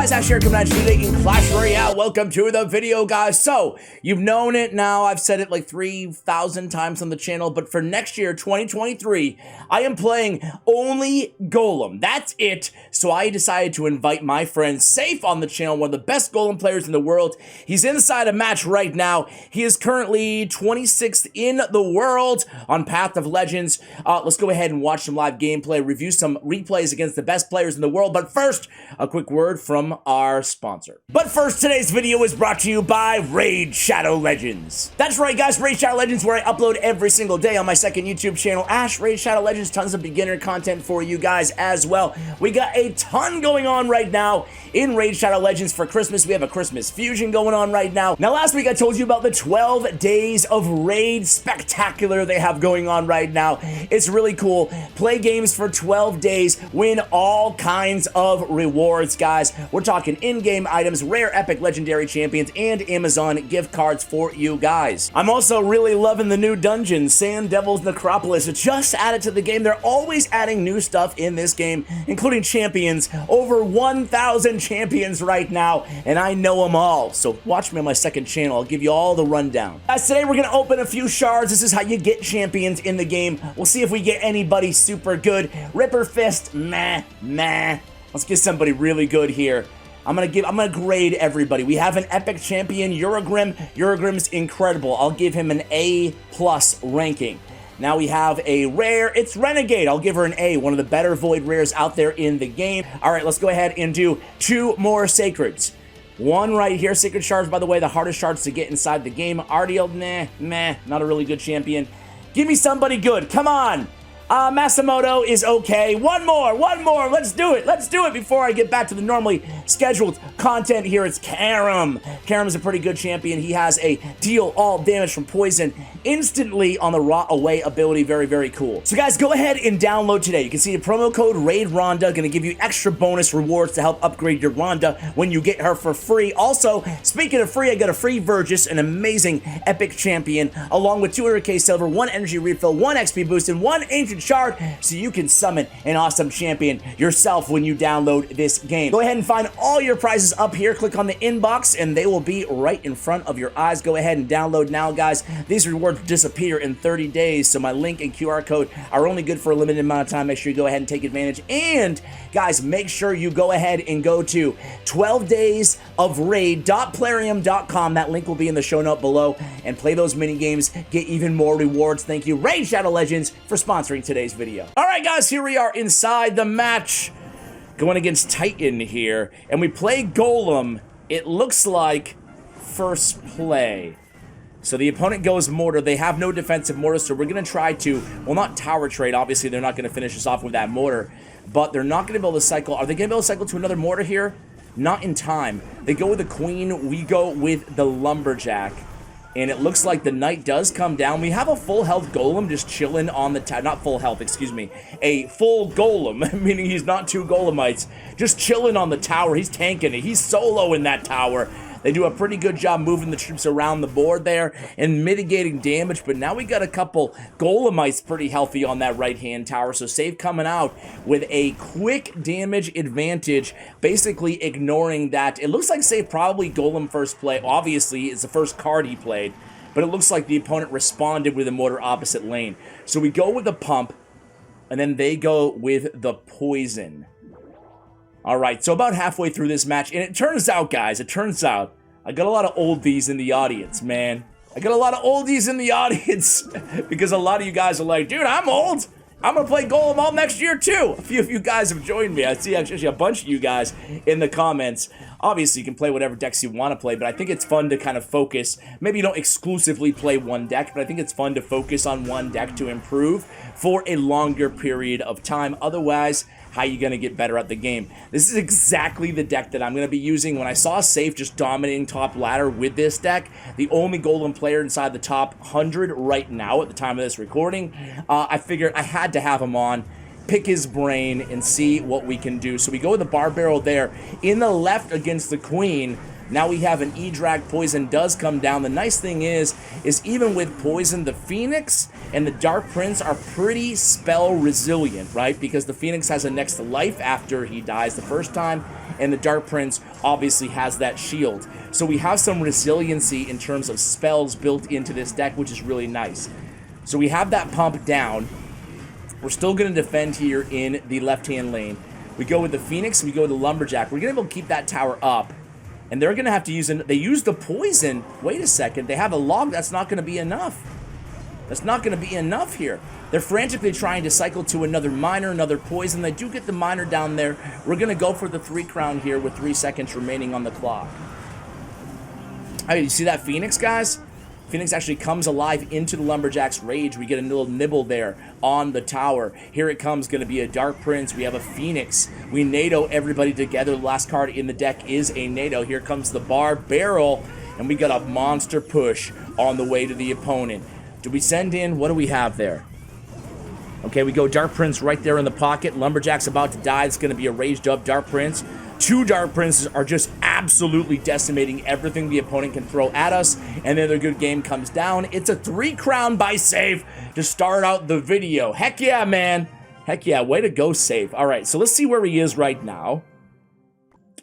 guys, Ash here coming at you today in Clash Royale. Welcome to the video, guys. So, you've known it now. I've said it like 3,000 times on the channel, but for next year, 2023, I am playing only Golem. That's it. So I decided to invite my friend Seif on the channel, one of the best Golem players in the world. He's inside a match right now. He is currently 26th in the world on Path of Legends. Let's go ahead and watch some live gameplay, review some replays against the best players in the world. But first, a quick word from our sponsor. But first, today's video is brought to you by Raid Shadow Legends. That's right, guys, Raid Shadow Legends, where I upload every single day on my second YouTube channel, Ash Raid Shadow Legends. Tons of beginner content for you guys as well. We got a ton going on right now in Raid Shadow Legends for Christmas. We have a Christmas fusion going on right now. Now, last week I told you about the 12 days of Raid Spectacular they have going on right now. It's really cool. Play games for 12 days, win all kinds of rewards, guys. We're talking in-game items, rare, epic, legendary champions, and Amazon gift cards for you guys. I'm also really loving the new dungeon, Sand Devil's Necropolis. It's just added to the game. They're always adding new stuff in this game, including champions. Over 1,000 champions right now, and I know them all. So watch me on my second channel. I'll give you all the rundown. Guys, today we're going to open a few shards. This is how you get champions in the game. We'll see if we get anybody super good. Ripper Fist, meh. Let's get somebody really good here. I'm gonna grade everybody. We have an epic champion, Uragrim. Uragrim's incredible. I'll give him an A+ ranking. Now we have a rare. It's Renegade. I'll give her an A, one of the better Void rares out there in the game. All right, let's go ahead and do 2 more Sacreds. One right here, Sacred Shards, by the way, the hardest shards to get inside the game. Ardiel, meh, not a really good champion. Give me somebody good, come on. Masamoto is okay. One more, let's do it before I get back to the normally scheduled content here. It's Karam. Karam's a pretty good champion. He has a deal all damage from poison instantly on the Rot Away ability. Very, very cool. So guys, go ahead and download today. You can see the promo code RAIDRONDA, gonna give you extra bonus rewards to help upgrade your Ronda when you get her for free. Also, speaking of free, I got a free Vergis, an amazing epic champion, along with 200k silver, 1 energy refill, 1 XP boost, and 1 ancient shard, so you can summon an awesome champion yourself when you download this game. Go ahead and find all your prizes up here. Click on the inbox and they will be right in front of your eyes. Go ahead and download now, guys. These rewards disappear in 30 days, so my link and QR code are only good for a limited amount of time. Make sure you go ahead and take advantage. And guys, make sure you go ahead and go to 12daysofraid.plarium.com. That link will be in the show note below, and play those mini games. Get even more rewards. Thank you, Raid Shadow Legends, for sponsoring today's video. All right, guys, here we are inside the match, going against Titan here, and we play Golem. It looks like first play. So the opponent goes mortar. They have no defensive mortar, so we're going to try to, well, not tower trade. Obviously, they're not going to finish us off with that mortar, but they're not going to be able to cycle. Are they going to be able to cycle to another mortar here? Not in time. They go with the queen. We go with the lumberjack. And it looks like the knight does come down. We have a full health golem just chilling on the tower. Not full health, excuse me. A full golem, meaning he's not 2 golemites. Just chilling on the tower. He's tanking it. He's solo in that tower. They do a pretty good job moving the troops around the board there and mitigating damage, but now we got a couple golemites pretty healthy on that right-hand tower, so Seif coming out with a quick damage advantage, basically ignoring that. It looks like Seif probably golem first play. Obviously, it's the first card he played, but it looks like the opponent responded with a mortar opposite lane. So we go with the pump, and then they go with the poison. All right, so about halfway through this match, and it turns out, guys, I got a lot of oldies in the audience, man. I got a lot of oldies in the audience because a lot of you guys are like, dude, I'm old. I'm going to play Golem all next year, too. A few of you guys have joined me. I see actually a bunch of you guys in the comments. Obviously, you can play whatever decks you want to play, but I think it's fun to kind of focus. Maybe you don't exclusively play one deck, but I think it's fun to focus on one deck to improve for a longer period of time. Otherwise, how are you going to get better at the game? This is exactly the deck that I'm going to be using. When I saw Seif just dominating top ladder with this deck, the only Golem player inside the top 100 right now at the time of this recording, I figured I had to have him on, pick his brain, and see what we can do. So we go with the bar barrel there in the left against the queen. Now we have an E-Drag. Poison does come down. The nice thing is even with Poison, the Phoenix and the Dark Prince are pretty spell resilient, right? Because the Phoenix has a next life after he dies the first time, and the Dark Prince obviously has that shield. So we have some resiliency in terms of spells built into this deck, which is really nice. So we have that pump down. We're still going to defend here in the left-hand lane. We go with the Phoenix, we go with the Lumberjack. We're going to be able to keep that tower up. And they're going to have to use... They use the poison. Wait a second. They have a log. That's not going to be enough. That's not going to be enough here. They're frantically trying to cycle to another miner, another poison. They do get the miner down there. We're going to go for the 3 crown here with 3 seconds remaining on the clock. Hey, you see that Phoenix, guys? Phoenix actually comes alive into the Lumberjack's rage. We get a little nibble there on the tower. Here it comes, going to be a Dark Prince. We have a Phoenix. We NATO everybody together. The last card in the deck is a NATO. Here comes the Bar Barrel, and we got a monster push on the way to the opponent. Do we send in? What do we have there? Okay, we go Dark Prince right there in the pocket. Lumberjack's about to die. It's going to be a raged up Dark Prince. 2 Dark Princes are just absolutely decimating everything the opponent can throw at us, and then the good game comes down. It's a 3 crown by Seif to start out the video. Heck yeah, man. Heck yeah, way to go, Seif. All right, so let's see where he is right now.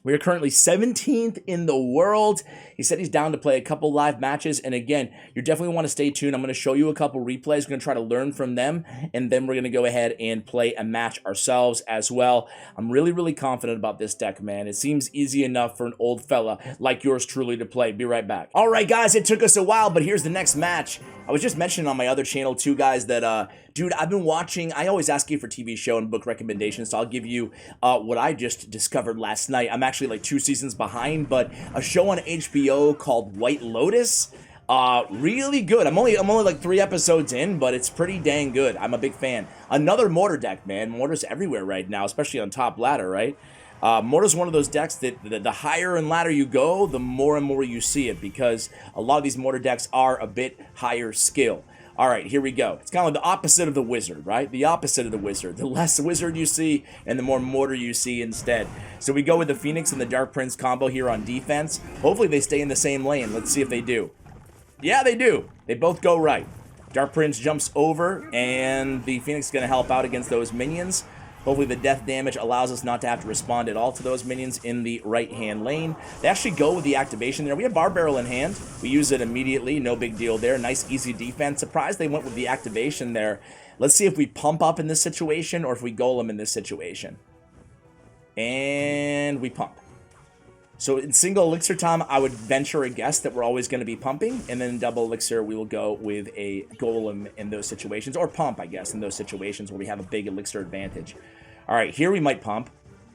We are currently 17th in the world. He said he's down to play a couple live matches. And again, you definitely want to stay tuned. I'm going to show you a couple replays. We're going to try to learn from them. And then we're going to go ahead and play a match ourselves as well. I'm really, really confident about this deck, man. It seems easy enough for an old fella like yours truly to play. Be right back. All right, guys, it took us a while, but here's the next match. I was just mentioning on my other channel too, guys, that, dude, I've been watching, I always ask you for TV show and book recommendations, so I'll give you what I just discovered last night. I'm actually like 2 seasons behind, but a show on HBO called White Lotus, really good. I'm only like 3 episodes in, but it's pretty dang good. I'm a big fan. Another Mortar deck, man. Mortar's everywhere right now, especially on top ladder, right? Mortar's one of those decks that the higher in ladder you go, the more and more you see it, because a lot of these Mortar decks are a bit higher skill. All right, here we go. It's kind of like the opposite of the Wizard, right? The opposite of the Wizard. The less Wizard you see, and the more Mortar you see instead. So we go with the Phoenix and the Dark Prince combo here on defense. Hopefully they stay in the same lane. Let's see if they do. Yeah, they do. They both go right. Dark Prince jumps over, and the Phoenix is going to help out against those minions. Hopefully the death damage allows us not to have to respond at all to those minions in the right-hand lane. They actually go with the activation there. We have Bar Barrel in hand. We use it immediately. No big deal there. Nice, easy defense. Surprised they went with the activation there. Let's see if we pump up in this situation or if we Golem in this situation. And we pump. So in single elixir time, I would venture a guess that we're always going to be pumping. And then in double elixir, we will go with a Golem in those situations. Or pump, I guess, in those situations where we have a big elixir advantage. All right, here we might pump.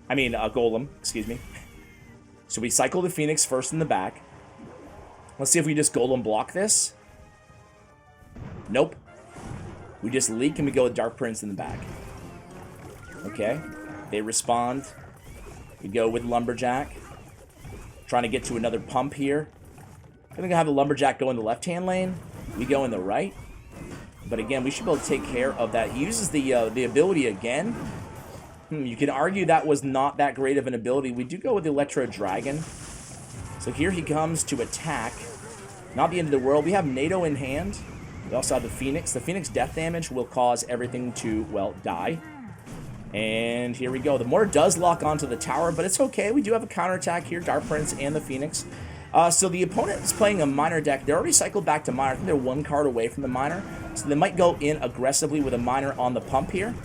I mean, Golem, excuse me. So we cycle the Phoenix first in the back. Let's see if we just Golem block this. Nope. We just leak and we go with Dark Prince in the back. Okay. They respond. We go with Lumberjack. Trying to get to another pump here. I think I have the Lumberjack go in the left-hand lane. We go in the right. But again, we should be able to take care of that. He uses the ability again. You can argue that was not that great of an ability. We do go with the Electro Dragon. So here he comes to attack. Not the end of the world. We have NATO in hand. We also have the Phoenix. The Phoenix death damage will cause everything to, well, die. And here we go. The Mortar does lock onto the tower, but it's okay. We do have a counterattack here, Dark Prince and the Phoenix. So the opponent is playing a Miner deck. They're already cycled back to Miner. I think they're 1 card away from the Miner. So they might go in aggressively with a Miner on the pump here.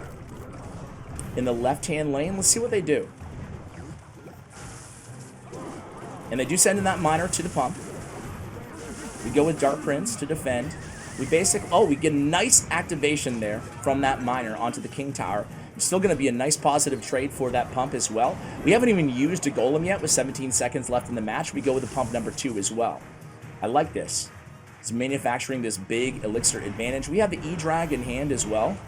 In the left-hand lane. Let's see what they do. And they do send in that Miner to the pump. We go with Dark Prince to defend. We we get a nice activation there from that Miner onto the King Tower. It's still going to be a nice positive trade for that pump as well. We haven't even used a Golem yet with 17 seconds left in the match. We go with the pump number 2 as well. I like this. It's manufacturing this big elixir advantage. We have the E-Drag in hand as well,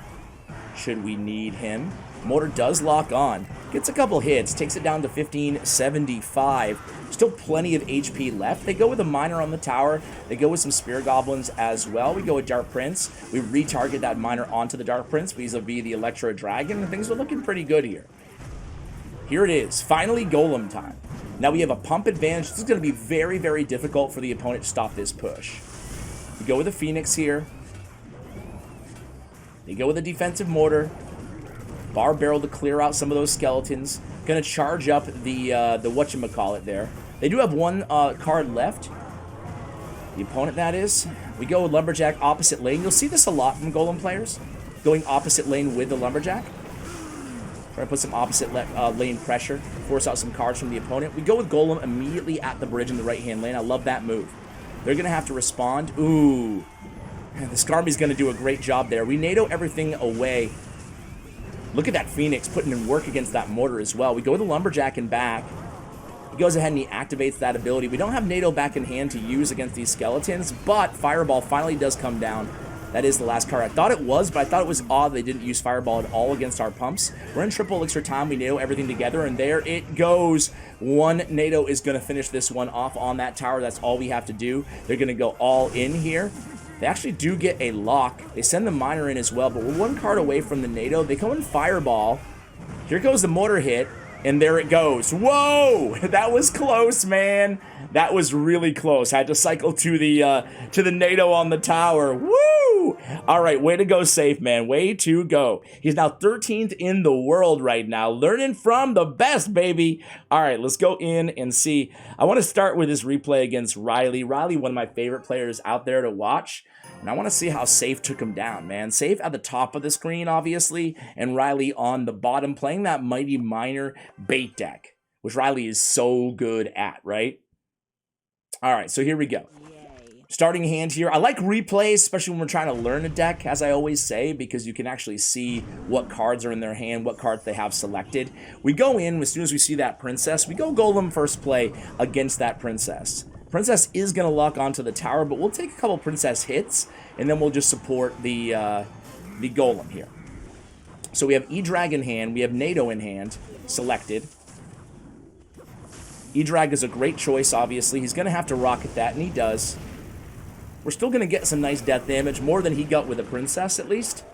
should we need him. Mortar does lock on. Gets a couple hits. Takes it down to 1575. Still plenty of HP left. They go with a Miner on the tower. They go with some Spear Goblins as well. We go with Dark Prince. We retarget that Miner onto the Dark Prince vis-a-vis the Electro Dragon. And things are looking pretty good here. Here it is. Finally Golem time. Now we have a pump advantage. This is going to be very, very difficult for the opponent to stop this push. We go with the Phoenix here. They go with a defensive Mortar. Bar barrel to clear out some of those skeletons. Gonna charge up the whatchamacallit there. They do have one card left. The opponent, that is. We go with Lumberjack opposite lane. You'll see this a lot from Golem players. Going opposite lane with the Lumberjack. Try to put some opposite lane pressure. Force out some cards from the opponent. We go with Golem immediately at the bridge in the right-hand lane. I love that move. They're going to have to respond. Ooh. The Skarmy's going to do a great job there. We NATO everything away. Look at that Phoenix putting in work against that mortar as well. We go with the Lumberjack in back. He goes ahead and he activates that ability. We don't have NATO back in hand to use against these skeletons, but Fireball finally does come down. That is the last card. I thought it was, but I thought it was odd they didn't use Fireball at all against our pumps. We're in triple elixir time. We NATO everything together, and there it goes. One NATO is going to finish this one off on that tower. That's all we have to do. They're going to go all in here. They actually do get a lock. They send the miner in as well, but we're one card away from the NATO. They come in Fireball. Here goes the mortar hit. And there it goes. Whoa! That was close, man. That was really close. I had to cycle to the NATO on the tower. Woo! All right, way to go, Seif, man. Way to go. He's now 13th in the world right now. Learning from the best, baby. All right, let's go in and see. I want to start with this replay against Riley. Riley, one of my favorite players out there to watch. And I want to see how Seif took him down, man. Seif at the top of the screen, obviously, and Riley on the bottom, playing that Mighty Miner bait deck, which Riley is so good at, right? All right, so here we go. Starting hand here. I like replays, especially when we're trying to learn a deck, as I always say, because you can actually see what cards are in their hand, what cards they have selected. We go in, as soon as we see that Princess, we go Golem first play against that Princess. Princess is going to lock onto the tower, but we'll take a couple Princess hits, and then we'll just support the Golem here. So we have E-Drag in hand. We have NATO in hand, selected. E-Drag is a great choice, obviously. He's going to have to rocket that, and he does. We're still going to get some nice death damage, more than he got with a Princess, at least.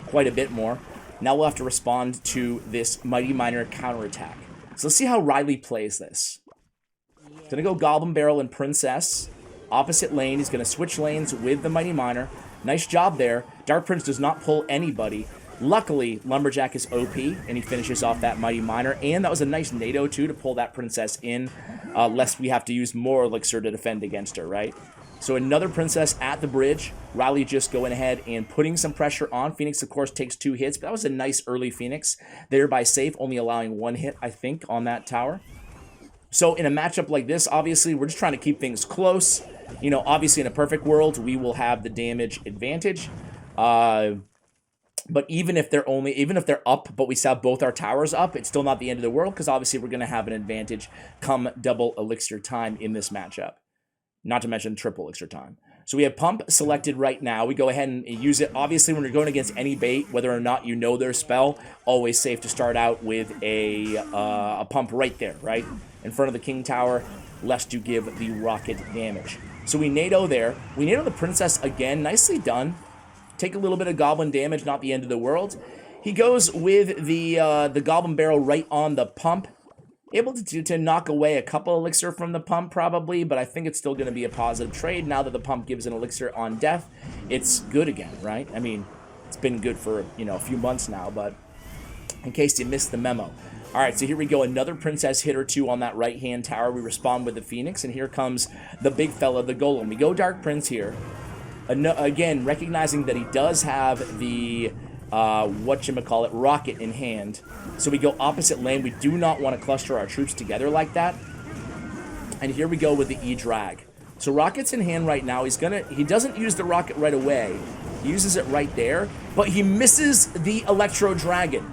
Quite a bit more. Now we'll have to respond to this Mighty Miner counterattack. So let's see how Riley plays this. He's going to go Goblin Barrel and Princess. Opposite lane. He's going to switch lanes with the Mighty Miner. Nice job there. Dark Prince does not pull anybody. Luckily, Lumberjack is OP, and he finishes off that Mighty Miner. And that was a nice NATO, too, to pull that Princess in, lest we have to use more Elixir to defend against her, right? So another Princess at the bridge. Riley just going ahead and putting some pressure on. Phoenix, of course, takes 2 hits, but that was a nice early Phoenix. There by Seif, only allowing 1 hit, I think, on that tower. So in a matchup like this, obviously, we're just trying to keep things close. You know, obviously, in a perfect world, we will have the damage advantage. But even if they're up, but we still have both our towers up, it's still not the end of the world, because obviously we're going to have an advantage come double elixir time in this matchup. Not to mention triple elixir time. So we have pump selected right now. We go ahead and use it. Obviously, when you're going against any bait, whether or not you know their spell, always safe to start out with a pump right there, right? In front of the king tower, lest you give the rocket damage. So we NATO there. We NATO the Princess again. Nicely done. Take a little bit of goblin damage, not the end of the world. He goes with the Goblin Barrel right on the pump. Able to knock away a couple elixir from the pump, probably, but I think it's still going to be a positive trade. Now that the pump gives an elixir on death, it's good again, right? I mean, it's been good for, you know, a few months now, but in case you missed the memo. All right, so here we go. Another Princess hit or two on that right-hand tower. We respond with the Phoenix, and here comes the big fella, the Golem. We go Dark Prince here. Again, recognizing that he does have the rocket in hand. So we go opposite lane. We do not want to cluster our troops together like that. And here we go with the E-Drag. So rocket's in hand right now. He doesn't use the rocket right away. He uses it right there, but he misses the Electro Dragon.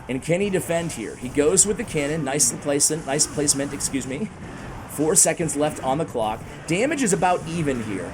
And can he defend here? He goes with the cannon. Nice placement, excuse me. 4 seconds left on the clock. Damage is about even here.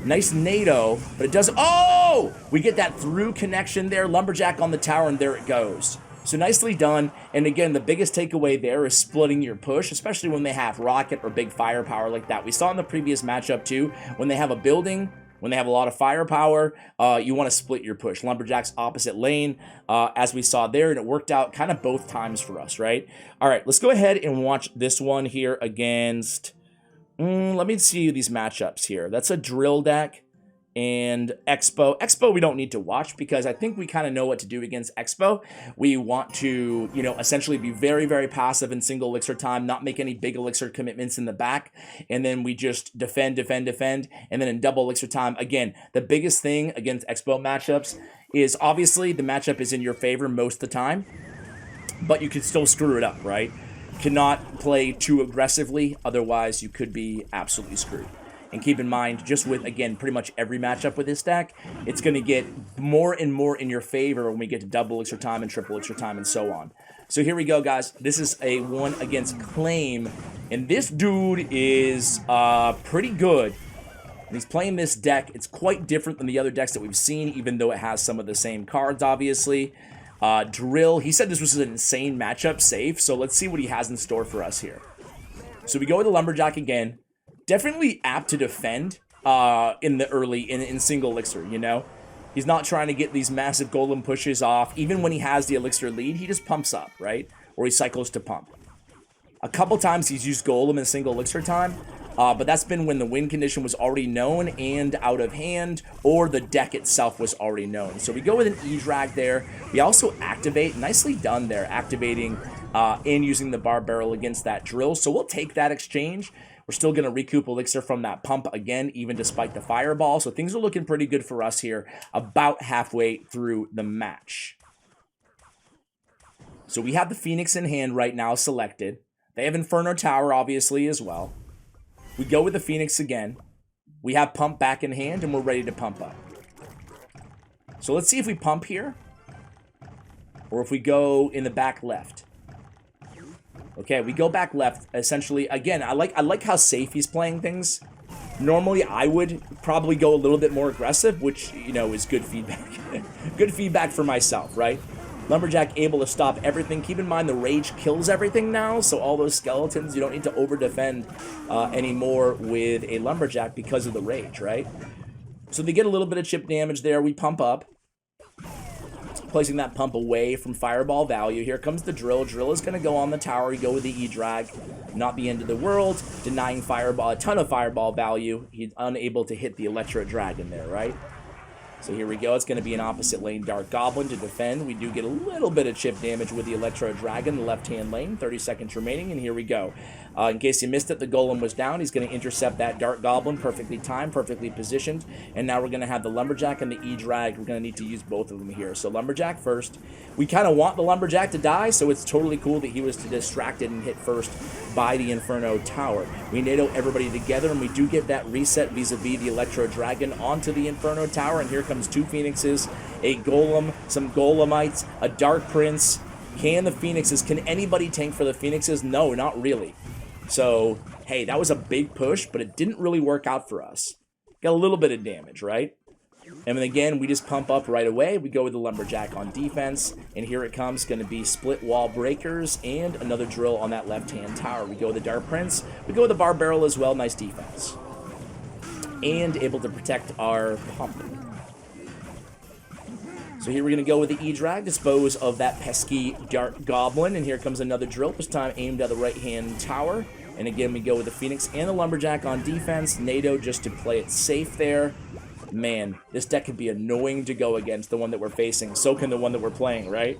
Nice NATO, but it doesn't. Oh! We get that through connection there. Lumberjack on the tower, and there it goes. So nicely done. And again, the biggest takeaway there is splitting your push, especially when they have rocket or big firepower like that. We saw in the previous matchup too, when they have a building, when they have a lot of firepower, you want to split your push. Lumberjack's opposite lane, as we saw there, and it worked out kind of both times for us, right? All right, let's go ahead and watch this one here against... let me see these matchups here. That's a drill deck. and Expo. Expo we don't need to watch because I think we kind of know what to do against Expo. We want to, you know, essentially be very, very passive in single elixir time, not make any big elixir commitments in the back, and then we just defend, defend, defend, and then in double elixir time, again, the biggest thing against Expo matchups is obviously the matchup is in your favor most of the time, but you can still screw it up, right? Cannot play too aggressively, otherwise you could be absolutely screwed. And keep in mind, just with, again, pretty much every matchup with this deck, it's going to get more and more in your favor when we get to double elixir time and triple elixir time and so on. So here we go, guys. This is a one against Claim, and this dude is pretty good. And he's playing this deck. It's quite different than the other decks that we've seen, even though it has some of the same cards, obviously. Drill, he said this was an insane matchup, Seif, so let's see what he has in store for us here. So we go with the Lumberjack again. Definitely apt to defend in the early, in single elixir, you know? He's not trying to get these massive golem pushes off. Even when he has the elixir lead, he just pumps up, right? Or he cycles to pump. A couple times he's used golem in single elixir time, but that's been when the win condition was already known and out of hand, or the deck itself was already known. So we go with an E-Drag there. We also activate, nicely done there, activating and using the bar barrel against that drill. So we'll take that exchange. We're still going to recoup elixir from that pump again, even despite the fireball. So things are looking pretty good for us here about halfway through the match. So we have the Phoenix in hand right now selected. They have Inferno Tower, obviously, as well. We go with the Phoenix again. We have pump back in hand, and we're ready to pump up. So let's see if we pump here, or if we go in the back left. Okay, we go back left, essentially. Again, I like how Seif he's playing things. Normally, I would probably go a little bit more aggressive, which, you know, is good feedback. Good feedback for myself, right? Lumberjack able to stop everything. Keep in mind, the Rage kills everything now, so all those skeletons, you don't need to over-defend anymore with a Lumberjack because of the Rage, right? So they get a little bit of chip damage there. We pump up, placing that pump away from fireball value. Here comes the drill. Drill is going to go on the tower. We go with the E-Drag. Not the end of the world. Denying fireball, a ton of fireball value. He's unable to hit the Electro Dragon there, right? So here we go. It's going to be an opposite lane Dark Goblin to defend. We do get a little bit of chip damage with the Electro Dragon, the left-hand lane. 30 seconds remaining, and here we go. In case you missed it, the Golem was down. He's going to intercept that Dark Goblin. Perfectly timed, perfectly positioned. And now we're going to have the Lumberjack and the E-Drag. We're going to need to use both of them here. So Lumberjack first. We kind of want the Lumberjack to die, so it's totally cool that he was distracted and hit first by the Inferno Tower. We NATO everybody together, and we do get that reset vis-a-vis the Electro Dragon onto the Inferno Tower. And here comes two Phoenixes, a Golem, some Golemites, a Dark Prince. Can the Phoenixes, can anybody tank for the Phoenixes? No, not really. So, hey, that was a big push, but it didn't really work out for us. Got a little bit of damage, right? And then again, we just pump up right away. We go with the Lumberjack on defense, and here it comes. Going to be split wall breakers and another drill on that left-hand tower. We go with the Dark Prince. We go with the Bar Barrel as well. Nice defense. And able to protect our pump. So here we're going to go with the E-Drag, dispose of that pesky Dark Goblin, and here comes another drill, this time aimed at the right-hand tower. And again, we go with the Phoenix and the Lumberjack on defense. NATO just to play it safe there. Man, this deck could be annoying to go against, the one that we're facing. So can the one that we're playing, right?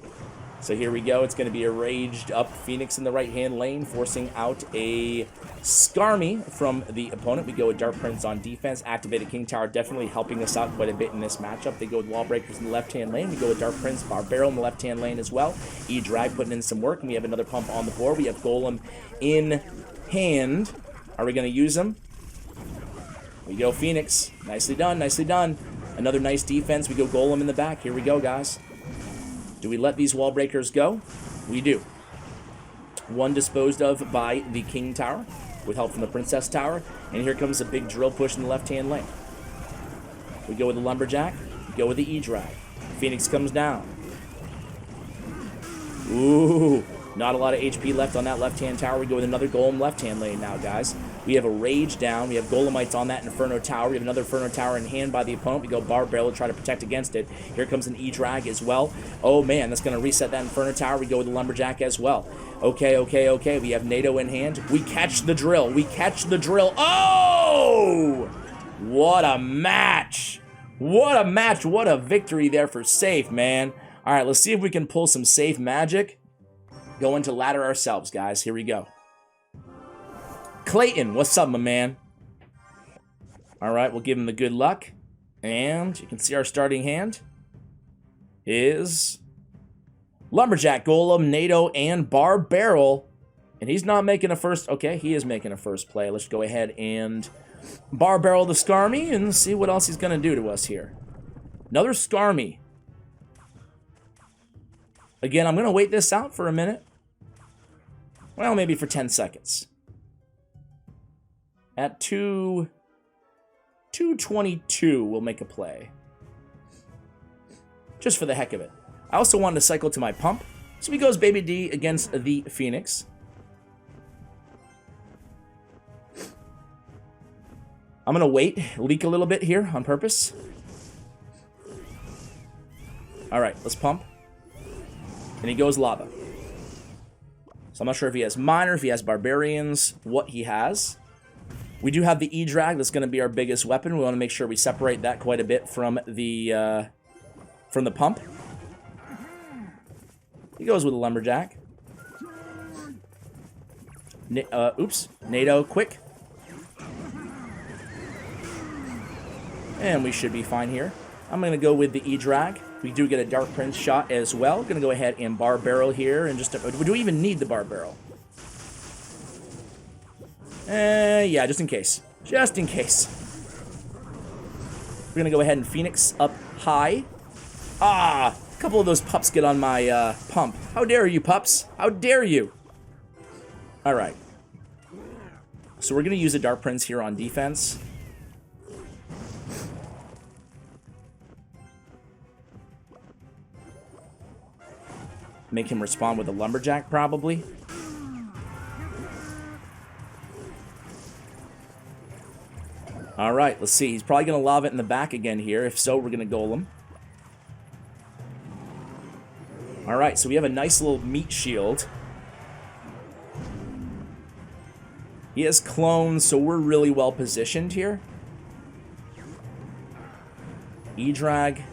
So here we go. It's going to be a raged up Phoenix in the right-hand lane, forcing out a Skarmy from the opponent. We go with Dark Prince on defense. Activated King Tower definitely helping us out quite a bit in this matchup. They go with Wall Breakers in the left-hand lane. We go with Dark Prince, Bar Barrel in the left-hand lane as well. E-Drag putting in some work, and we have another pump on the board. We have Golem in hand. Are we going to use him? We go Phoenix. Nicely done, nicely done. Another nice defense. We go Golem in the back. Here we go, guys. Do we let these wall breakers go? We do. One disposed of by the King Tower with help from the Princess Tower. And here comes a big drill push in the left-hand lane. We go with the Lumberjack. We go with the E-Drag. Phoenix comes down. Ooh, not a lot of HP left on that left-hand tower. We go with another Golem left-hand lane now, guys. We have a Rage down. We have Golemites on that Inferno Tower. We have another Inferno Tower in hand by the opponent. We go Bar Barrel to try to protect against it. Here comes an E-Drag as well. Oh, man, that's going to reset that Inferno Tower. We go with the Lumberjack as well. Okay, okay, okay. We have NATO in hand. We catch the drill. We catch the drill. Oh! What a match. What a match. What a victory there for Seif, man. All right, let's see if we can pull some Seif magic. Go into ladder ourselves, guys. Here we go. Clayton, what's up, my man? All right, we'll give him the good luck. And you can see our starting hand is Lumberjack, Golem, NATO, and Bar Barrel. And he's not making a first... Okay, he is making a first play. Let's go ahead and Bar Barrel the Skarmy and see what else he's going to do to us here. Another Skarmy. Again, I'm going to wait this out for a minute. Well, maybe for 10 seconds. At 222, we'll make a play. Just for the heck of it. I also wanted to cycle to my pump. So he goes Baby D against the Phoenix. I'm going to leak a little bit here on purpose. Alright, let's pump. And he goes Lava. So I'm not sure if he has Miner, if he has Barbarians, what he has. We do have the E-Drag. That's going to be our biggest weapon. We want to make sure we separate that quite a bit from the pump. He goes with a Lumberjack. Oops. NATO, quick. And we should be fine here. I'm going to go with the E-Drag. We do get a Dark Prince shot as well. Going to go ahead and Bar Barrel here. And just do we even need the Bar Barrel? Yeah, just in case. Just in case. We're going to go ahead and Phoenix up high. Ah, a couple of those pups get on my pump. How dare you, pups? How dare you? All right. So we're going to use a Dark Prince here on defense. Make him respond with a Lumberjack, probably. All right, let's see. He's probably going to lob it in the back again here. If so, we're going to Golem. All right, so we have a nice little meat shield. He has clones, so we're really well positioned here. E-Drag.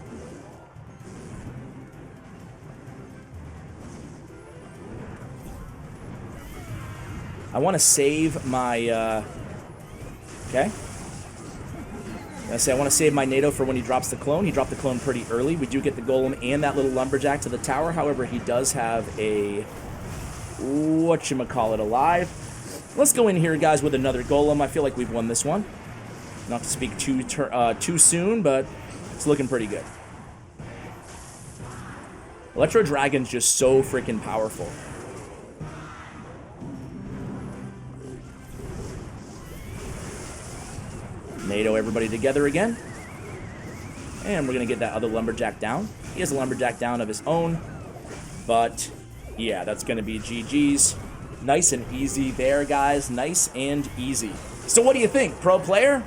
I want to save my, okay. I want to save my NATO for when he drops the clone. He dropped the clone pretty early. We do get the Golem and that little Lumberjack to the tower. However, he does have a, whatchamacallit, alive. Let's go in here, guys, with another Golem. I feel like we've won this one. Not to speak too soon, but it's looking pretty good. Electro Dragon's just so freaking powerful. NATO everybody together again. And we're going to get that other Lumberjack down. He has a Lumberjack down of his own. But, yeah, that's going to be GG's. Nice and easy there, guys. Nice and easy. So what do you think, pro player?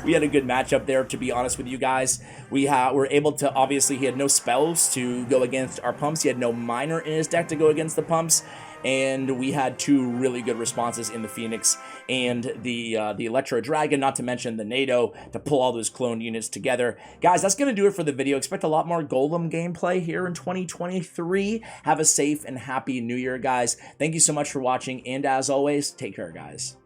We had a good matchup there, to be honest with you guys. We were able to, obviously, he had no spells to go against our pumps. He had no Miner in his deck to go against the pumps. And we had two really good responses in the Phoenix and the Electro Dragon, not to mention the NATO, to pull all those clone units together. Guys, that's going to do it for the video. Expect a lot more Golem gameplay here in 2023. Have a safe and happy New Year, guys. Thank you so much for watching, and as always, take care, guys.